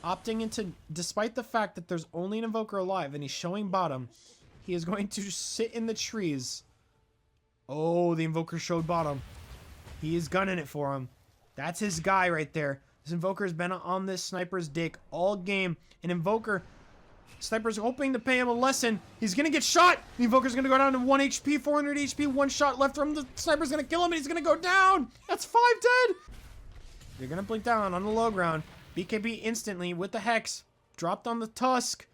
Opting into, despite the fact that there's only an Invoker alive and he's showing bottom, he is going to sit in the trees. Oh, the Invoker showed bottom. He is gunning it for him. That's his guy right there. This Invoker's been on this Sniper's dick all game. An Invoker, Sniper's hoping to pay him a lesson. He's gonna get shot. The Invoker's gonna go down to 1 HP, 400 HP, 1 shot left from him. The Sniper's gonna kill him and he's gonna go down. That's 5 dead. You're gonna blink down on the low ground. BKB instantly with the Hex. Dropped on the Tusk.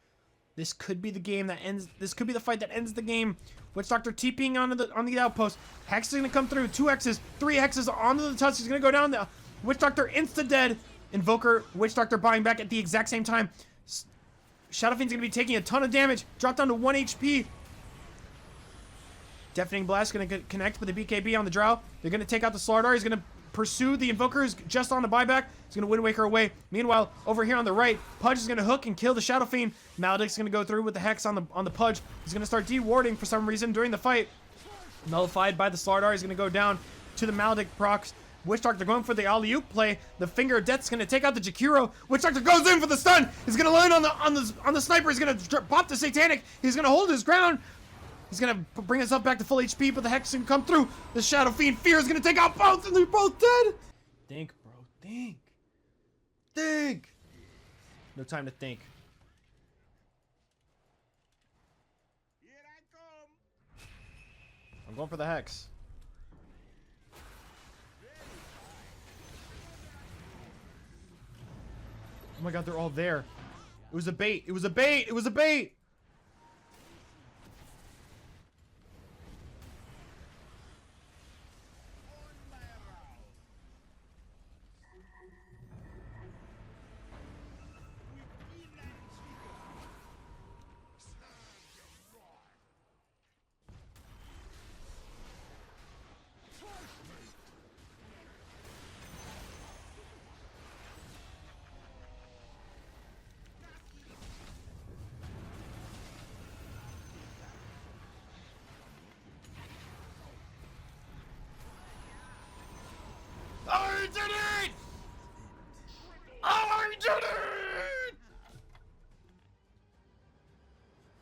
This could be the game that ends. This could be the fight that ends the game. Witch Doctor TPing on the outpost. Hex is gonna come through. 2 Hexes, 3 Hexes onto the Tusk. He's gonna go down. The Witch Doctor insta dead. Invoker, Witch Doctor buying back at the exact same time. Shadow Fiend's gonna be taking a ton of damage. Dropped down to 1 HP. Deafening Blast gonna connect with the BKB on the Drow. They're gonna take out the Slardar. He's gonna pursue the Invoker who's just on the buyback. He's gonna Wind Waker away. Meanwhile, over here on the right, Pudge is gonna hook and kill the Shadow Fiend. Maledict's gonna go through with the Hex on the Pudge. He's gonna start dewarding for some reason during the fight. Nullified by the Slardar. He's gonna go down to the Maledict procs. Witch Doctor going for the alley-oop play. The Finger of Death's gonna take out the Jakiro. Witch Doctor goes in for the stun. He's gonna land on the Sniper. He's gonna pop the Satanic. He's gonna hold his ground. He's gonna bring himself back to full HP, but the Hex can come through. The Shadow Fiend Fear is gonna take out both, and they're both dead. Think, bro. Think. Think. No time to think. Here I come. I'm going for the Hex. Oh my god, they're all there. It was a bait. It was a bait. It was a bait. I did it! I did it!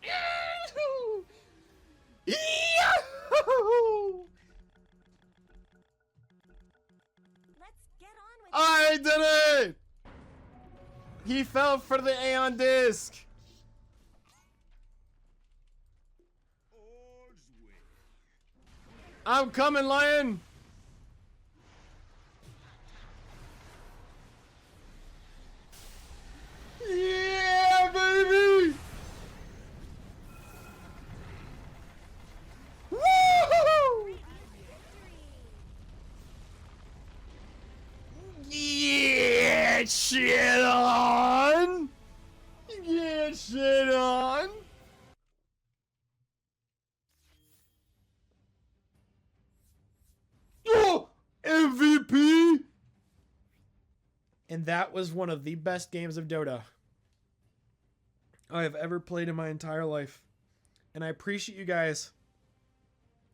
Yahoo! Yahoo! Let's get on with I did it! He fell for the Aeon disc. All's well. I'm coming, Lion. Yeah, baby! Woo! Yeah, shit on! Yeah, And that was one of the best games of Dota I have ever played in my entire life. And I appreciate you guys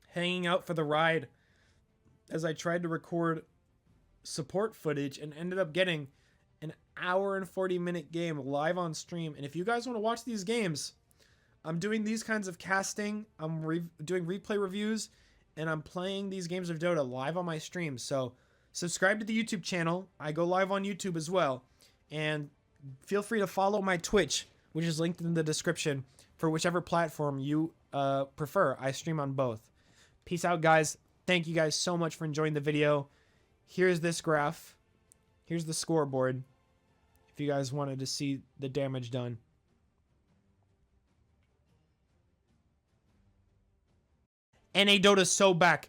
hanging out for the ride as I tried to record support footage and ended up getting an hour and 40-minute game live on stream. And if you guys want to watch these games, I'm doing these kinds of casting. I'm doing replay reviews, and I'm playing these games of Dota live on my stream. So subscribe to the YouTube channel. I go live on YouTube as well. And feel free to follow my Twitch, which is linked in the description, for whichever platform you prefer. I stream on both. Peace out, guys. Thank you guys so much for enjoying the video. Here's this graph. Here's the scoreboard, if you guys wanted to see the damage done. NA Dota's so back.